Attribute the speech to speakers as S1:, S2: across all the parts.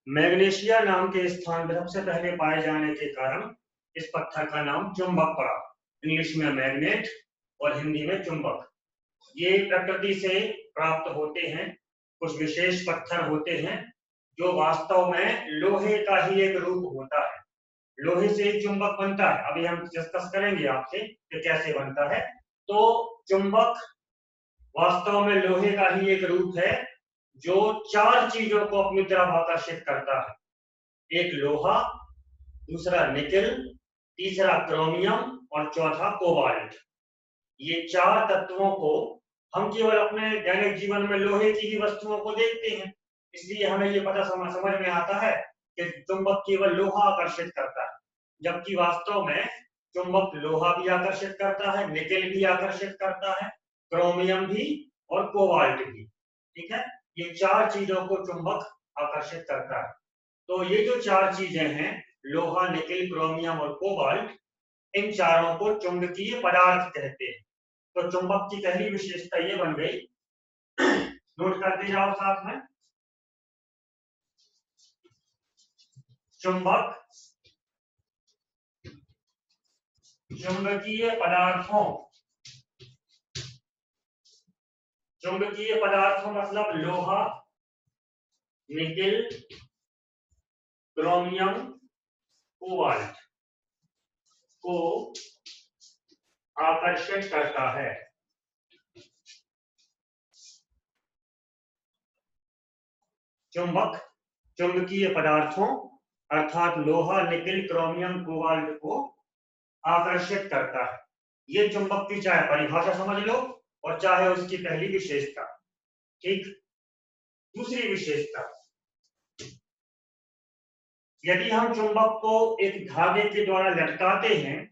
S1: Magnesia नाम के स्थान पर सबसे पहले पाए जाने के कारण इस पत्थर का नाम चुंबक पड़ा। इंग्लिश में मैग्नेट और हिंदी में चुंबक। ये प्रकृति से प्राप्त होते हैं। कुछ विशेष पत्थर होते हैं जो वास्तव में लोहे का ही एक रूप होता है। लोहे से ही चुंबक बनता है। अभी हम डिस्कस करेंगे आपसे कि कैसे बनता है। तो चुंबक वास्तव में लोहे का ही एक रूप है जो चार चीजों को अपनी तरफ आकर्षित करता है। एक लोहा, दूसरा निकेल, तीसरा क्रोमियम और चौथा कोबाल्ट। ये चार तत्वों को हम केवल अपने दैनिक जीवन में लोहे की ही वस्तुओं को देखते हैं, इसलिए हमें ये पता समझ में आता है कि चुंबक केवल लोहा आकर्षित करता है, जबकि वास्तव में चुंबक लोहा भी आकर्षित करता है, निकेल भी आकर्षित करता है, क्रोमियम भी और कोबाल्ट भी। ठीक है, ये चार चीजों को चुंबक आकर्षित करता है। तो ये जो चार चीजें हैं, लोहा, निकेल, क्रोमियम और कोबाल्ट, इन चारों को चुंबकीय पदार्थ कहते हैं। तो चुंबक की पहली विशेषता ये बन गई, नोट करते जाओ साथ में। चुंबक चुंबकीय पदार्थों, चुंबकीय पदार्थों मतलब लोहा, निकेल, क्रोमियम, कोबाल्ट को आकर्षित करता है। चुंबक चुंबकीय पदार्थों अर्थात लोहा, निकेल, क्रोमियम, कोबाल्ट को आकर्षित करता है। ये चुंबक की चाहे परिभाषा समझ लो और चाहे उसकी पहली विशेषता। ठीक, दूसरी विशेषता, यदि हम चुंबक को एक धागे के द्वारा लटकाते हैं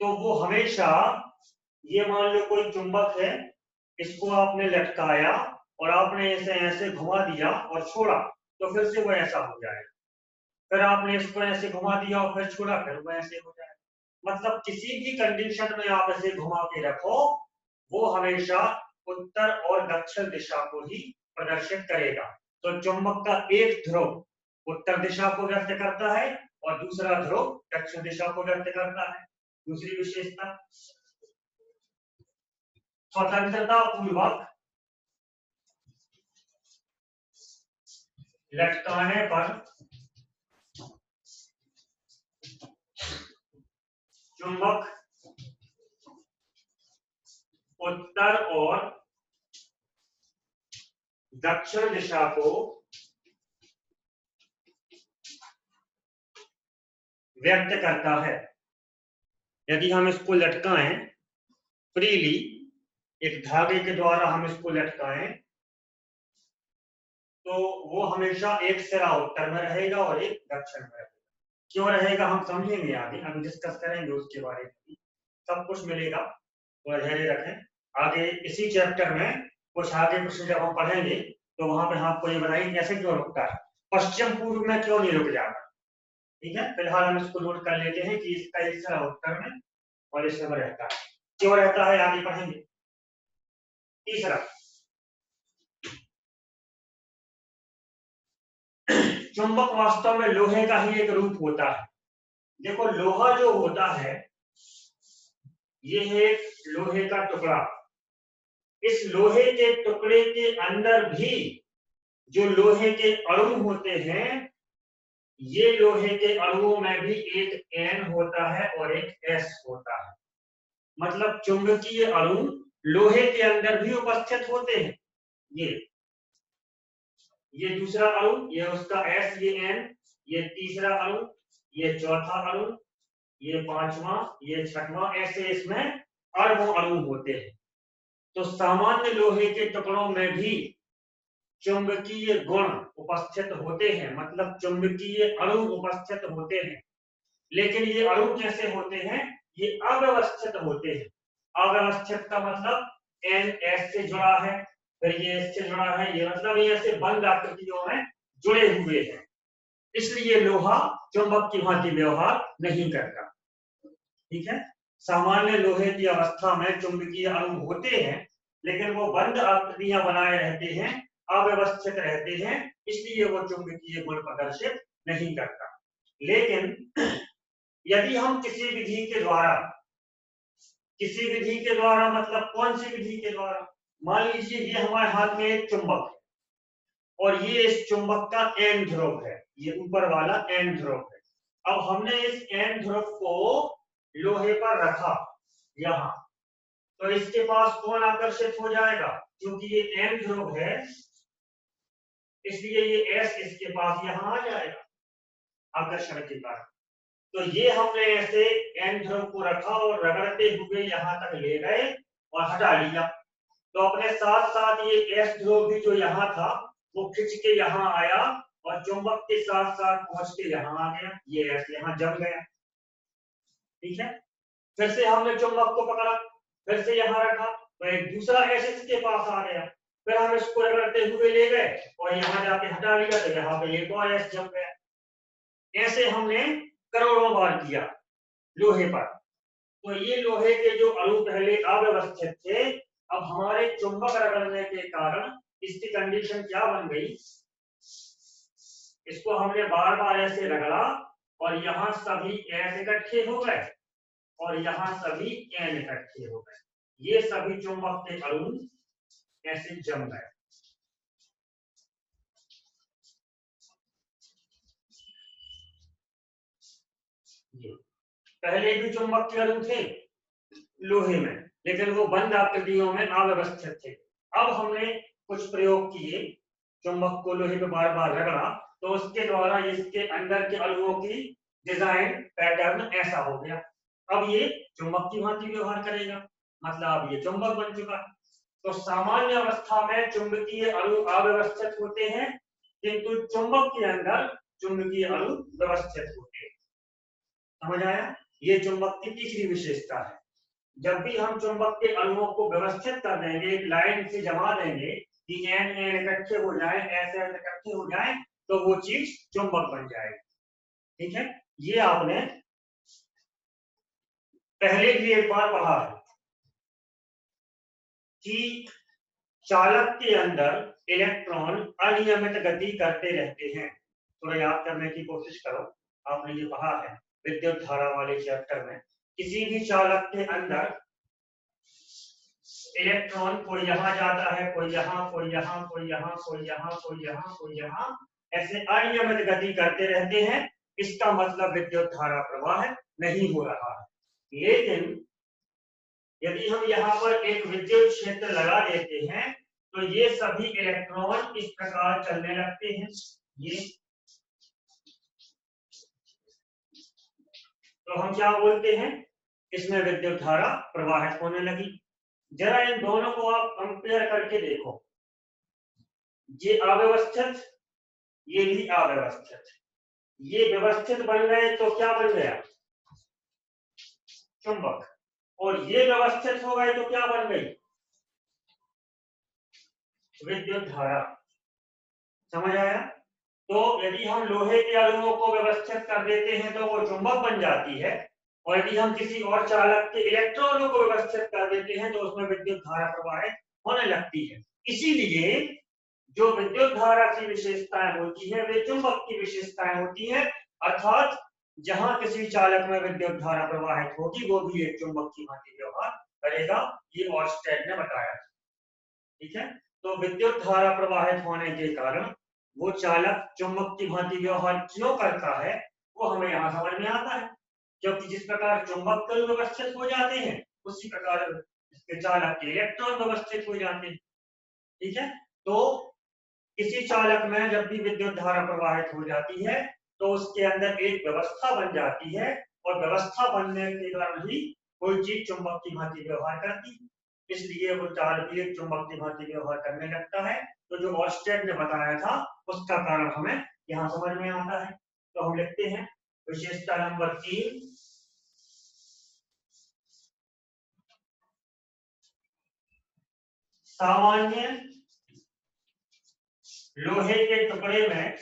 S1: तो वो हमेशा, ये मान लो कोई चुंबक है, इसको आपने लटकाया और आपने इसे ऐसे घुमा दिया और छोड़ा तो फिर से वो ऐसा हो जाएगा। फिर आपने इसको ऐसे घुमा दिया और फिर छोड़ा, फिर वो ऐसे हो जाएगा। मतलब किसी भी कंडीशन में आप इसे घुमा के रखो, वो हमेशा उत्तर और दक्षिण दिशा को ही प्रदर्शित करेगा। तो चुंबक का एक ध्रुव उत्तर दिशा को व्यक्त करता है और दूसरा ध्रुव दक्षिण दिशा को व्यक्त करता है। दूसरी विशेषता, स्वतंत्रता पूर्वक लटकाने पर चुंबक उत्तर और दक्षिण दिशा को व्यक्त करता है। यदि हम इसको लटकाएं फ्रीली, एक धागे के द्वारा हम इसको लटकाएं, तो वो हमेशा एक सिरा उत्तर में रहेगा और एक दक्षिण में रहेगा। क्यों रहेगा हम समझेंगे आगे, हम डिस्कस करेंगे उसके बारे में, सब कुछ मिलेगा, तो धैर्य रखें। आगे इसी चैप्टर में कुछ आगे प्रश्न जब हम पढ़ेंगे तो वहां पे हम आपको ये बताएंगे कैसे क्यों रुकता है, पश्चिम पूर्व में क्यों नहीं रुक जाता। ठीक है, फिलहाल हम इसको नोट कर लेते हैं कि इसका एक सिरा उत्तर में और इसमें रहता है, क्यों रहता है आगे पढ़ेंगे। तीसरा, चुंबक वास्तव में लोहे का ही एक रूप होता है। देखो लोहा जो होता है, ये है लोहे का टुकड़ा। इस लोहे के टुकड़े के अंदर भी जो लोहे के अणु होते हैं, ये लोहे के अणुओं में भी एक N होता है और एक S होता है। मतलब चुंबकीय अणु लोहे के अंदर भी उपस्थित होते हैं। ये दूसरा अणु, ये उसका S, ये N, ये तीसरा अणु, ये चौथा अणु, ये पांचवा, ये छठवां, ऐसे इसमें अरबों अणु होते हैं। तो सामान्य लोहे के टुकड़ों में भी चुंबकीय गुण उपस्थित होते हैं, मतलब चुंबकीय अणु उपस्थित होते हैं। लेकिन ये अणु कैसे होते हैं, ये अव्यवस्थित होते हैं। अव्यवस्थित का मतलब N S से जुड़ा है, फिर ये S से जुड़ा है, ये मतलब ये ऐसे बंद आकृतियों में जुड़े हुए हैं, इसलिए लोहा चुंबक की भांति व्यवहार नहीं करता। ठीक है, सामान्य लोहे की अवस्था में चुंबकीय अणु होते हैं, लेकिन वो बंद आकृतियां बनाए रहते हैं अव्यवस्थित रहते हैं, इसलिए वो चुंबकीय गुण प्रदर्शित नहीं करता। लेकिन यदि हम किसी विधि के द्वारा मतलब कौन सी विधि के द्वारा, मान लीजिए ये हमारे हाथ में एक चुंबक है और ये इस चुंबक का एंड ध्रुव है, ये ऊपर वाला एंड ध्रुव है। अब हमने इस एंड ध्रुव को लोहे पर रखा यहां, तो इसके पास कौन आकर्षित हो जाएगा, क्योंकि ये एंड ध्रुव है इसलिए ये एस इसके पास यहां आ जाएगा आकर्षण के कारण। तो ये हमने ऐसे एंड ध्रुव को रखा और रगड़ते हुए यहां तक ले गए और हटा लिया, तो अपने साथ साथ ये एस ध्रुव भी जो यहाँ था वो खिंच के यहाँ आया और चुंबक के साथ साथ पहुंच के यहाँ आ गया, ये एस यहाँ जम गया। ठीक है, फिर से हमने चुंबक को पकड़ा, फिर से यहाँ रखा, तो एक दूसरा एस इसके पास आ गया, फिर हम इसको रगड़ते हुए ले गए और यहाँ जाके हटा लिया, तो यहाँ पे एक और एस जम गया। ऐसे हमने करोड़ों बार किया लोहे पर। तो ये लोहे के जो अणु पहले अव्यवस्थित थे, अब हमारे चुंबक रगड़ने के कारण इसकी कंडीशन क्या बन गई, इसको हमने बार बार ऐसे रगड़ा और यहाँ सभी एस इकट्ठे हो गए और यहाँ सभी एन इकट्ठे हो गए, ये सभी चुंबक के अणु ऐसे जम गए। पहले भी चुंबक के अणु थे लोहे में, लेकिन वो बंद आकृतियों में अव्यवस्थित थे। अब हमने कुछ प्रयोग किए, चुंबक को लोहे पे बार बार रगड़ा, तो उसके द्वारा इसके अंदर के अणुओं की डिजाइन पैटर्न ऐसा हो गया। अब ये चुंबक की भांति व्यवहार करेगा, मतलब अब ये चुंबक बन चुका है। तो सामान्य अवस्था में चुंबकीय अणु अव्यवस्थित होते हैं, किंतु चुंबक के अंदर चुंबकीय अणु व्यवस्थित होते हैं। समझ आया, ये चुंबक की तीसरी विशेषता है। जब भी हम चुंबक के अणुओं को व्यवस्थित कर देंगे, एक लाइन से जमा देंगे कि एन एन इकट्ठे हो जाए, ऐसे इकट्ठे हो जाए, तो वो चीज चुंबक बन जाएगी। ठीक है, ये आपने पहले भी एक बार पढ़ा है कि चालक के अंदर इलेक्ट्रॉन अनियमित गति करते रहते हैं। थोड़ा याद करने की कोशिश करो, आपने ये पढ़ा है विद्युत धारा वाले चैप्टर में। किसी भी चालक के अंदर इलेक्ट्रॉन कोई यहाँ जाता है, कोई यहाँ, कोई यहाँ, कोई यहाँ, कोई यहाँ, कोई यहाँ, कोई यहाँ, ऐसे अनियमित गति करते रहते हैं। इसका मतलब विद्युत धारा प्रवाह नहीं हो रहा है। लेकिन यदि हम यहाँ पर एक विद्युत क्षेत्र लगा देते हैं, तो ये सभी इलेक्ट्रॉन इस प्रकार चलने लगते हैं, ये तो हम क्या बोलते हैं, इसमें विद्युत धारा प्रवाहित होने लगी। जरा इन दोनों को आप कंपेयर करके देखो, ये अव्यवस्थित, ये भी अव्यवस्थित, ये व्यवस्थित बन गए तो क्या बन गया, चुंबक, और ये व्यवस्थित हो गए तो क्या बन गई, विद्युत धारा। समझ आया, तो यदि हम लोहे के अणुओं को व्यवस्थित कर देते हैं तो वो चुंबक बन जाती है, और यदि हम किसी और चालक के इलेक्ट्रॉनों को व्यवस्थित कर देते हैं तो उसमें विद्युत धारा प्रवाहित होने लगती है। इसीलिए जो विद्युत धारा की विशेषताएं होती है वे चुंबक की विशेषताएं होती है, अर्थात जहां किसी चालक में विद्युत धारा प्रवाहित होगी वो भी एक चुंबक की भांति व्यवहार करेगा, ये ऑर्स्टेड ने बताया। ठीक है, तो विद्युत धारा प्रवाहित होने के कारण वो चालक चुंबक की भांति व्यवहार क्यों करता है वो हमें यहाँ समझ में आता है, क्योंकि जिस प्रकार चुंबक कल व्यवस्थित हो जाते हैं उसी प्रकार इसके चालक के इलेक्ट्रॉन व्यवस्थित हो जाते हैं। ठीक है, तो किसी चालक में जब भी विद्युत धारा प्रवाहित हो जाती है तो उसके अंदर एक व्यवस्था बन जाती है, और व्यवस्था बनने के कारण ही कोई चीज चुंबक की भांति व्यवहार करती है, इसलिए वो चालक भी एक चुंबक की भांति व्यवहार करने लगता है। तो जो ऑर्स्टेड ने बताया था उसका कारण हमें यहाँ समझ में आता है। तो हम लिखते हैं विशेषता नंबर 3, सामान्य लोहे के टुकड़े में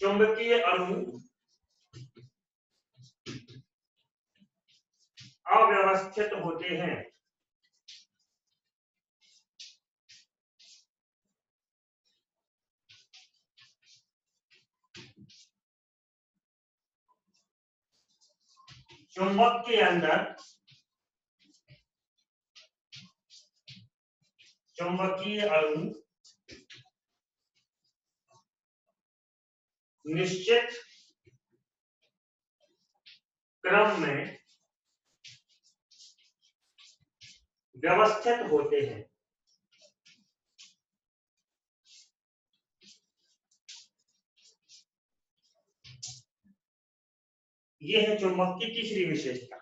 S1: चुंबकीय अणु अव्यवस्थित होते हैं। चुंबक के अंदर चुंबकीय अणु निश्चित क्रम में व्यवस्थित होते हैं। यह है चुंबक की तीसरी विशेषता।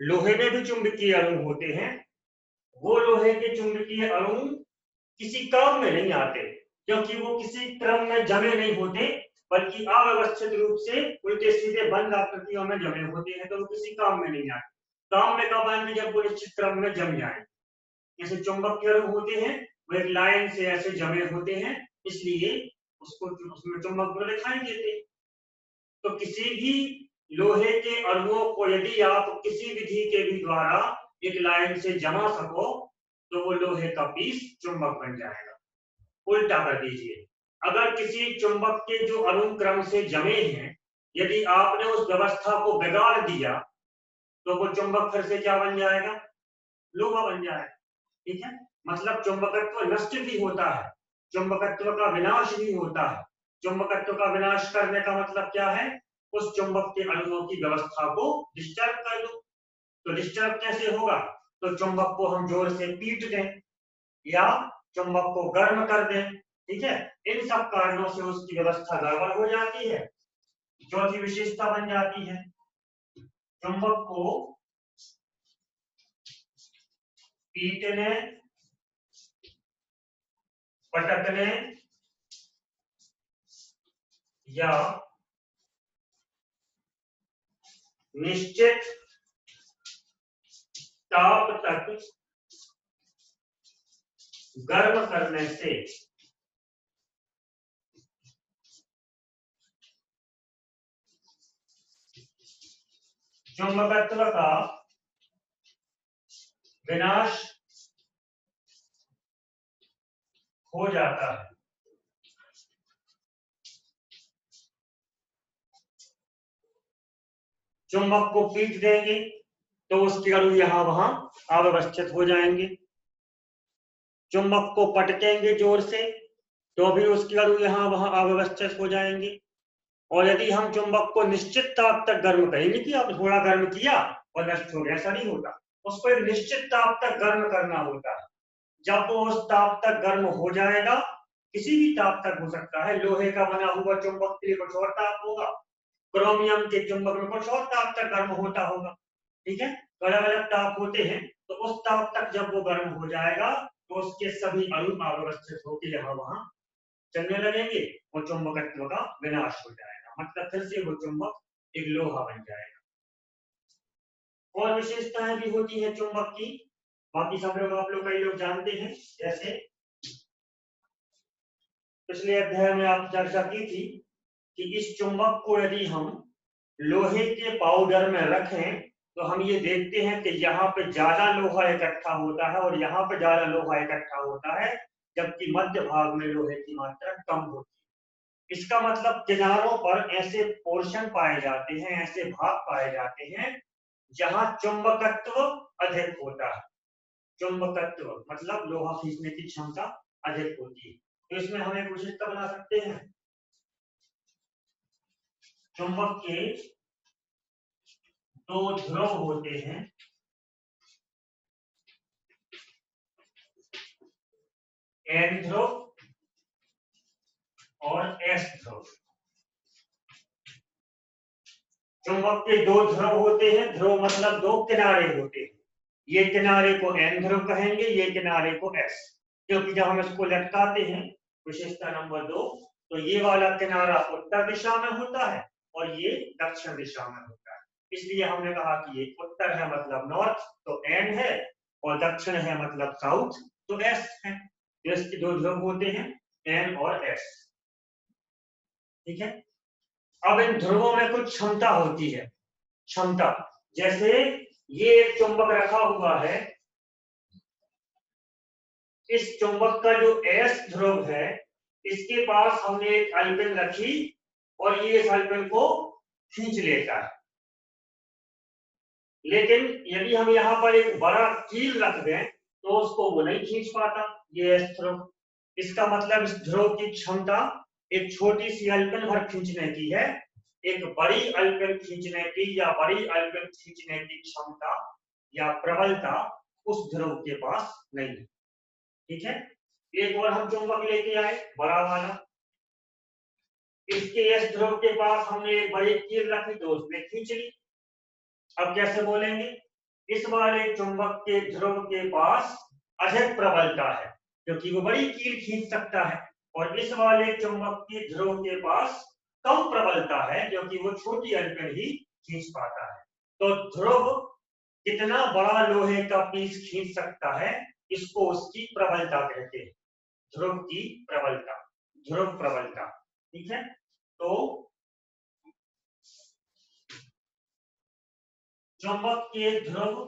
S1: लोहे में भी चुंबकीय अणु होते हैं। वो लोहे के चुंबकीय अणु किसी काम में नहीं आते, क्योंकि वो किसी क्रम में जमे नहीं होते, बल्कि अव्यवस्थित रूप से उल्टे सीधे बंद आकृतियों में जमे होते हैं, तो वो किसी काम में नहीं आते। काम में कब आएंगे? जब वो निश्चित क्रम में जम जाए। जैसे चुंबक के अणु होते हैं, वो एक लाइन से ऐसे जमे होते हैं, इसलिए उसको उसमें चुंबक गुण दिखाई देते। तो किसी भी लोहे के अणुओं को यदि आप किसी विधि के भी द्वारा एक लाइन से जमा सको, तो वो लोहे का पीस चुंबक बन जाएगा। उल्टा कर दीजिए, अगर किसी चुंबक के जो अणु क्रम से जमे हैं, यदि आपने उस व्यवस्था को बिगाड़ दिया, तो वो चुंबक फिर से क्या बन जाएगा? लोहा बन जाएगा। ठीक है, मतलब चुंबकत्व नष्ट भी होता है, चुंबकत्व का विनाश भी होता है। चुंबकत्व का विनाश करने का मतलब क्या है? उस चुंबक के अणुओं की व्यवस्था को डिस्टर्ब कर दो। तो डिस्टर्ब कैसे होगा? तो चुंबक को हम जोर से पीट दें या चुंबक को गर्म कर दें। ठीक है, इन सब कारणों से उसकी व्यवस्था गड़बड़ हो जाती है। चौथी विशेषता बन जाती है, चुंबक को पीटने, पटकने या निश्चित ताप तक गर्म करने से चुंबकत्व का विनाश हो जाता है। चुंबक को पीट देंगे तो उसके अणु यहां वहां अव्यवस्थित हो जाएंगे। चुंबक को पटकेंगे जोर से तो भी उसके अणु यहां वहां अव्यवस्थित हो जाएंगे। और यदि हम चुंबक को निश्चित ताप तक गर्म करेंगे कि आप थोड़ा गर्म किया और नष्ट हो गया, ऐसा नहीं होता। उसको एक निश्चित ताप तक गर्म करना होता है। जब वो उस ताप तक गर्म हो जाएगा, किसी भी ताप तक हो सकता है, लोहे का बना हुआ चुंबक के लिए कुछ और ताप होगा, क्रोमियम के चुंबक में कुछ और ताप तक गर्म होता होगा। ठीक है, तो अलग अलग ताप होते हैं। तो उस ताप तक जब वो गर्म हो जाएगा, तो उसके सभी अणु अव्यवस्थित होकर यहाँ वहां चलने लगेंगे और चुंबकत्व का विनाश हो जाएगा। मतलब फिर से वो चुंबक एक लोहा बन जाएगा। और विशेषताएं भी होती है चुंबक की, बाकी सब लोग आप लोग कई लोग जानते हैं। जैसे पिछले अध्याय में आप चर्चा की थी कि इस चुंबक को यदि हम लोहे के पाउडर में रखें, तो हम ये देखते हैं कि यहाँ पे ज्यादा लोहा इकट्ठा होता है और यहाँ पे ज्यादा लोहा इकट्ठा होता है, जबकि मध्य भाग में लोहे की मात्रा कम होती है। इसका मतलब किनारों पर ऐसे पोर्शन पाए जाते हैं, ऐसे भाग पाए जाते हैं जहां चुंबकत्व अधिक होता है। चुंबकत्व मतलब लोहा खींचने की क्षमता अधिक होती है। तो इसमें हम एक विशेषता बना सकते हैं, चुंबक के दो ध्रुव होते हैं, एन ध्रुव और एस ध्रुव। चुंबक के दो ध्रुव होते हैं, ध्रुव मतलब दो किनारे होते हैं। ये किनारे को एन ध्रुव कहेंगे, ये किनारे को एस, क्योंकि जब हम इसको लटकाते हैं, विशेषता नंबर 2, तो ये वाला किनारा उत्तर दिशा में होता है और ये दक्षिण दिशा में होता है। इसलिए हमने कहा कि ये उत्तर है मतलब नॉर्थ, तो एन है, और दक्षिण है मतलब साउथ, तो एस है। तो इसके दो ध्रुव होते हैं, एन और एस। ठीक है, अब इन ध्रुवों में कुछ क्षमता होती है। क्षमता जैसे ये एक चुंबक रखा हुआ है, इस चुंबक का जो एस ध्रुव है इसके पास हमने एक अल्पिन रखी और ये इस अल्पिन को खींच लेता है। लेकिन यदि हम यहाँ पर एक बड़ा कील रख दें तो उसको वो नहीं खींच पाता, ये एस ध्रुव। इसका मतलब इस ध्रुव की क्षमता एक छोटी सी अल्पिन भर खींचने की है, एक बड़ी अल्पिन खींचने की या बड़ी अल्पिन खींचने की क्षमता या प्रबलता उस ध्रुव के पास नहीं है। ठीक है, एक और हम चुंबक लेके आए बड़ा वाला, इसके एस ध्रुव के पास हमने एक बड़ी कील रखी तो उसने खींच ली। अब कैसे बोलेंगे, इस वाले चुंबक के ध्रुव के पास अधिक प्रबलता है क्योंकि वो बड़ी कील खींच सकता है, और इस वाले चुंबक के ध्रुव के पास कम प्रबलता है क्योंकि वो छोटी अल्पिन ही खींच पाता है। तो ध्रुव कितना बड़ा लोहे का पीस खींच सकता है इसको उसकी प्रबलता कहते हैं, ध्रुव की प्रबलता, ध्रुव प्रबलता। ठीक है, तो चुंबक के ध्रुव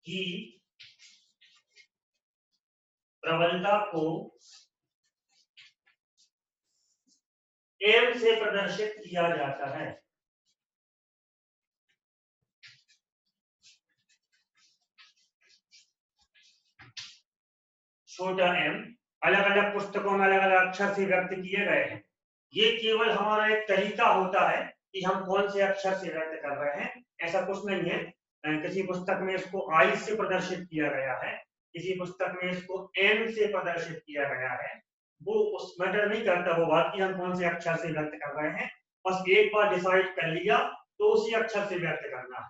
S1: की प्रबलता को एम से प्रदर्शित किया जाता है। छोटा एम अलग अलग पुस्तकों में अलग अलग अक्षर से व्यक्त किए गए हैं, ये केवल हमारा एक तरीका होता है कि हम कौन से अक्षर से व्यक्त कर रहे हैं, ऐसा कुछ नहीं है। किसी पुस्तक में इसको आई से प्रदर्शित किया गया है, किसी पुस्तक में इसको एम से प्रदर्शित किया गया है, वो उस मैटर नहीं करता वो बात कि हम कौन से अक्षर से व्यक्त कर रहे हैं, बस एक बार डिसाइड कर लिया तो उसी अक्षर से व्यक्त करना है।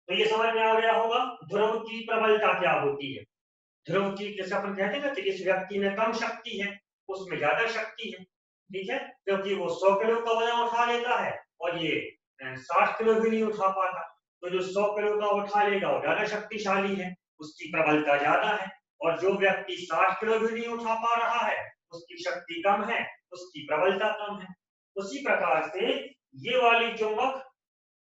S1: तो ये समझ में आ गया होगा ध्रुव की प्रबलता क्या होती है। ध्रुव की, जैसे अपन कहते हैं ना कि इस व्यक्ति में कम शक्ति है उसमें ज्यादा शक्ति है, ठीक है, क्योंकि वो 100 किलो का वजन उठा लेता है और ये 60 किलो भी नहीं उठा पाता, तो जो 100 किलो का उठा लेगा वो ज्यादा शक्तिशाली है, उसकी प्रबलता ज्यादा है, और जो व्यक्ति 60 किलो भी नहीं उठा पा रहा है उसकी शक्ति कम है, उसकी प्रबलता कम है। उसी प्रकार से ये वाली चुंबक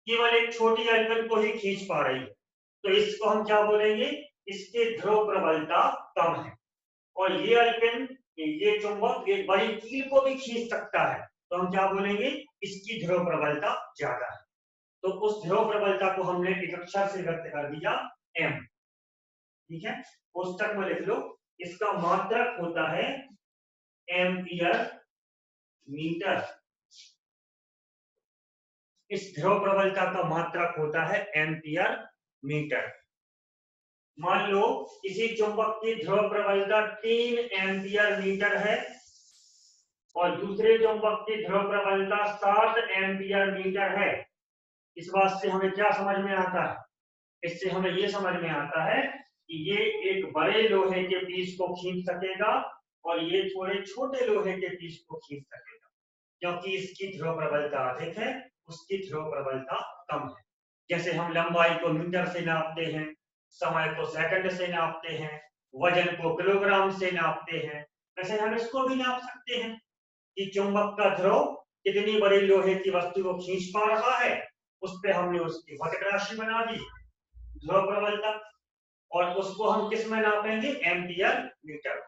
S1: केवल एक छोटी अल्पिन को ही खींच पा रही है, तो इसको हम क्या बोलेंगे, इसके ध्रुव प्रबलता कम है। और ये अल्पिन, ये चुंबक एक बड़ी कील को भी खींच सकता है, तो हम क्या बोलेंगे, इसकी ध्रुव प्रबलता ज्यादा है। तो उस ध्रुव प्रबलता को हमने एक अक्षर से व्यक्त कर दिया एम। ठीक है, पुस्तक में लिख लो, इसका मात्रक होता है एम्पियर मीटर, इस ध्रुव प्रबलता का मात्रक होता है एम्पियर मीटर। मान लो किसी चुंबक की ध्रुव प्रबलता 3 एम्पियर मीटर है और दूसरे चुंबक की ध्रुव प्रबलता 7 एम्पियर मीटर है। इस बात से हमें क्या समझ में आता है, इससे हमें यह समझ में आता है कि ये एक बड़े लोहे के पीस को खींच सकेगा और ये थोड़े छोटे लोहे के पीस को खींच सकेगा, क्योंकि इसकी ध्रुव प्रबलता अधिक है, उसकी ध्रुव प्रबलता कम है। जैसे हम लंबाई को मीटर से नापते हैं, समय को सेकंड से नापते हैं, वजन को किलोग्राम से नापते हैं, वैसे हम इसको भी नाप सकते हैं कि चुंबक का ध्रुव कितनी बड़ी लोहे की वस्तु को खींच पा रहा है, उस पर हमने उसकी भौतिक राशि बना दी ध्रुव प्रबलता, और उसको हम किस में नापेंगे, एम्पियर मीटर।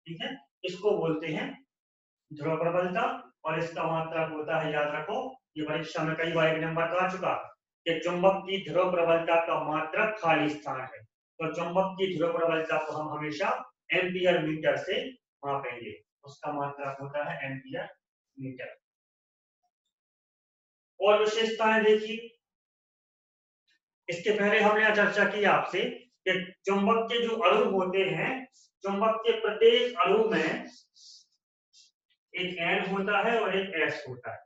S1: ठीक है, इसको बोलते हैं ध्रुव प्रबलता, और इसका मात्रक होता है, याद रखो, ये परीक्षा में कई बार एक नंबर का आ चुका कि चुंबक की ध्रुव प्रबलता का मात्रक खाली स्थान है, तो चुंबक की ध्रुव प्रबलता को हम हमेशा एम्पियर मीटर से मापेंगे, उसका मात्रक होता है एम्पियर मीटर। और विशेषताएं देखिए, इसके पहले हमने चर्चा की आपसे कि चुंबक के जो अणु होते हैं, चुंबक के प्रत्येक अणु में एक एन होता है और एक एस होता है,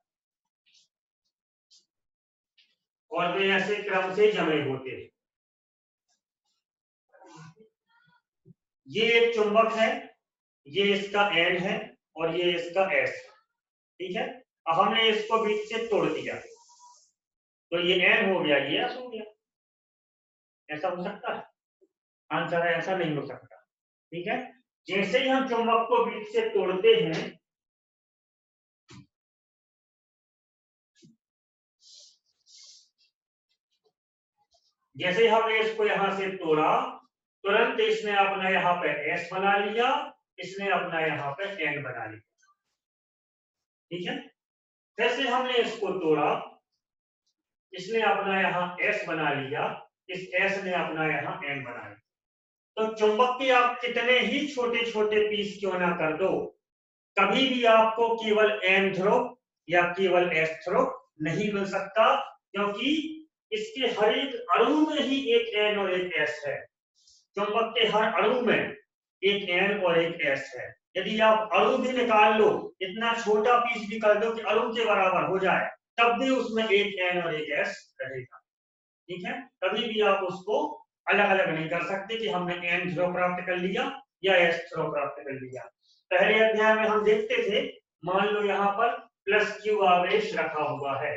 S1: और वे ऐसे क्रम से जमे होते हैं। ये एक चुंबक है, ये इसका एन है और ये इसका एस। ठीक है, अब हमने इसको बीच से तोड़ दिया तो ये एन हो गया, ये एस हो गया। ऐसा हो सकता है? आंसर है ऐसा नहीं हो सकता। ठीक है, जैसे ही हम चुंबक को बीच से तोड़ते हैं जैसे हमने इसको यहाँ से तोड़ा, तुरंत इसने अपना यहाँ पे एस बना लिया, इसने अपना यहाँ पे एन बना लिया। ठीक है, जैसे हमने इसको तोड़ा, इसने अपना यहाँ एस बना लिया, इस एस ने अपना यहाँ एन बना लिया। तो चुंबक के आप कितने ही छोटे छोटे पीस क्यों ना कर दो, कभी भी आपको केवल एन ध्रुव या केवल एस ध्रुव नहीं मिल सकता, क्योंकि इसके हर एक अणु में ही एक एन और एक एस है। चुंबक के हर अणु में एक एन और एक एस है। यदि आप अणु भी निकाल लो, इतना छोटा पीस भी कर दो कि अणु के बराबर हो जाए, तब भी उसमें एक एन और एक एस रहेगा। ठीक है, कभी भी आप उसको अलग अलग नहीं कर सकते कि हमने एन ध्रुव प्राप्त कर लिया या एस ध्रुव प्राप्त कर लिया। पहले अध्याय में हम देखते थे, मान लो यहाँ पर प्लस क्यू आवेश रखा हुआ है,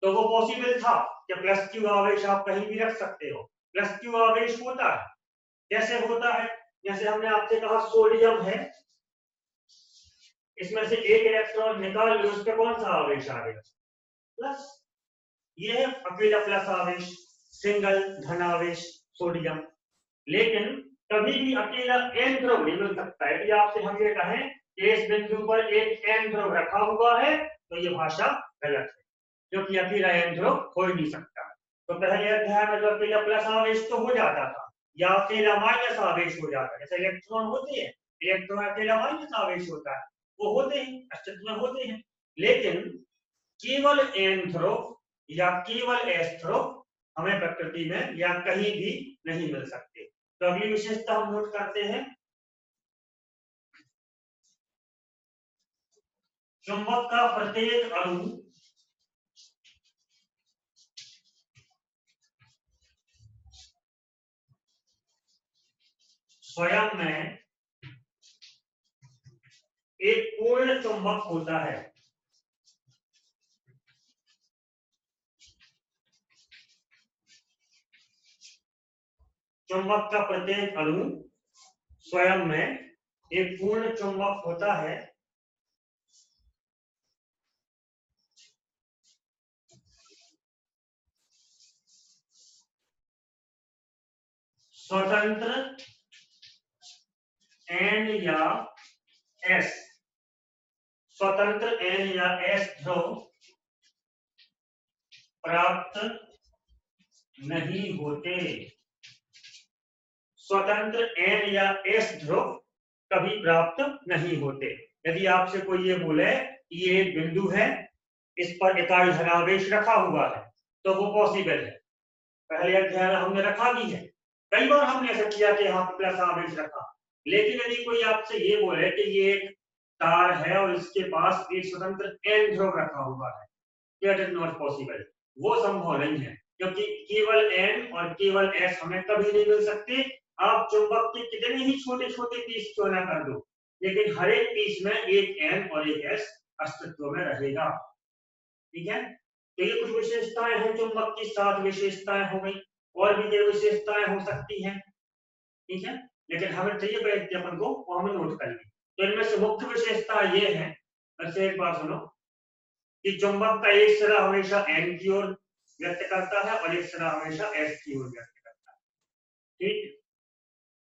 S1: तो वो पॉसिबल था कि प्लस क्यू आवेश आप कहीं भी रख सकते हो। प्लस क्यू आवेश होता है, कैसे होता है, जैसे हमने आपसे कहा सोडियम है, इसमें से एक इलेक्ट्रॉन निकाल लो, उस पर कौन सा आवेश आ गया, प्लस। ये है अकेला प्लस आवेश, सिंगल धन आवेश सोडियम। लेकिन कभी भी अकेला एन ध्रुव नहीं मिल सकता है। यदि आपसे हम ये कहें कि इस बिंदु पर एक एन ध्रुव रखा हुआ है, तो ये भाषा गलत है, क्योंकि अकेला एन ध्रुव हो ही नहीं सकता। तो पहले अध्याय में तो अकेला प्लस आवेश तो हो जाता था, या अकेला माइनस आवेश हो जाता है, जैसे इलेक्ट्रॉन होते हैं, इलेक्ट्रॉन अकेला माइनस आवेश होता है, वो होते हैं, अस्तित्व में होते हैं। लेकिन केवल एन ध्रुव या केवल एस ध्रुव हमें प्रकृति में या कहीं भी नहीं मिल सकते। तो अगली विशेषता हम नोट करते हैं, चुंबक का प्रत्येक अणु स्वयं में एक पूर्ण चुंबक होता है। चुंबक का प्रत्येक अणु स्वयं में एक पूर्ण चुंबक होता है, स्वतंत्र एन या एस, स्वतंत्र एन या एस ध्रुव प्राप्त नहीं होते। स्वतंत्र एन या एस ध्रुव कभी प्राप्त नहीं होते। यदि आपसे कोई ये बोले ये एक बिंदु है, इस पर इकाई धनावेश रखा हुआ है, तो वो पॉसिबल है, पहले अध्याय में हमने रखा भी है, कई बार हमने ऐसा किया कि यहाँ पर प्लस आवेश रखा। लेकिन यदि कोई आपसे ये बोले कि ये एक तार है और इसके पास एक स्वतंत्र एन ध्रुव रखा हुआ है, दैट इज नॉट पॉसिबल, वो संभव नहीं है, क्योंकि केवल एन और केवल एस हमें कभी नहीं मिल सकते। आप चुंबक के कितने ही छोटे छोटे पीस क्यों ना कर दो, लेकिन हर एक पीस में एक एन और एक एस अस्तित्व में रहेगा। ठीक है, तो ये कुछ विशेषताएं हैं चुंबक की, 7 विशेषताएं हो गई, और भी कई विशेषताएं हो सकती हैं। ठीक है, लेकिन हमें चाहिए पहले अपन को वो हमें नोट कर लें। तो इनमें से मुख्य विशेषता ये है, अच्छा एक बात सुनो, कि चुंबक का एक सिरा हमेशा एन की ओर व्यक्त करता है और एक सिरा हमेशा एस की ओर व्यक्त करता है। ठीक,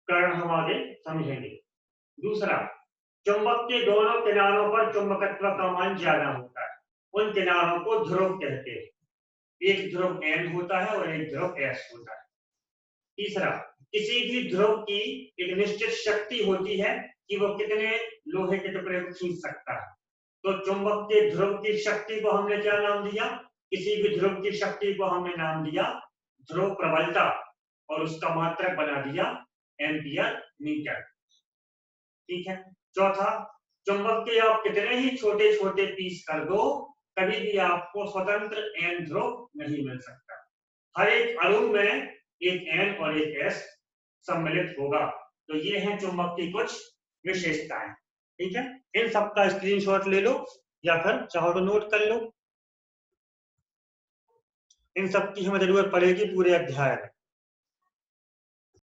S1: कारण हम आगे समझेंगे। दूसरा, चुंबक के दोनों किनारों पर चुंबकत्व का मान ज्यादा होता है, उन किनारों को ध्रुव कहते हैं। एक ध्रुव एन होता है और एक ध्रुव एस होता है। तीसरा, किसी भी ध्रुव की एक निश्चित शक्ति होती है कि वो कितने लोहे के टुकड़े को खींच सकता है। तो चुंबक के ध्रुव की शक्ति को हमने क्या नाम दिया, किसी भी ध्रुव की शक्ति को हमने नाम दिया ध्रुव प्रबलता, और उसका मात्रक बना दिया एम्पियर मीटर। ठीक है, चौथा, चुंबक के आप कितने ही छोटे छोटे पीस कर दो, कभी भी आपको स्वतंत्र एन ध्रुव नहीं मिल सकता। हर एक अणु में एक एन और एक एस सम्मिलित होगा। तो ये हैं चुंबक की कुछ विशेषताएं। ठीक है, इन सब का स्क्रीनशॉट ले लो या फिर चाहो तो नोट कर लो, इन सब की हमें जरूरत पड़ेगी पूरे अध्याय में।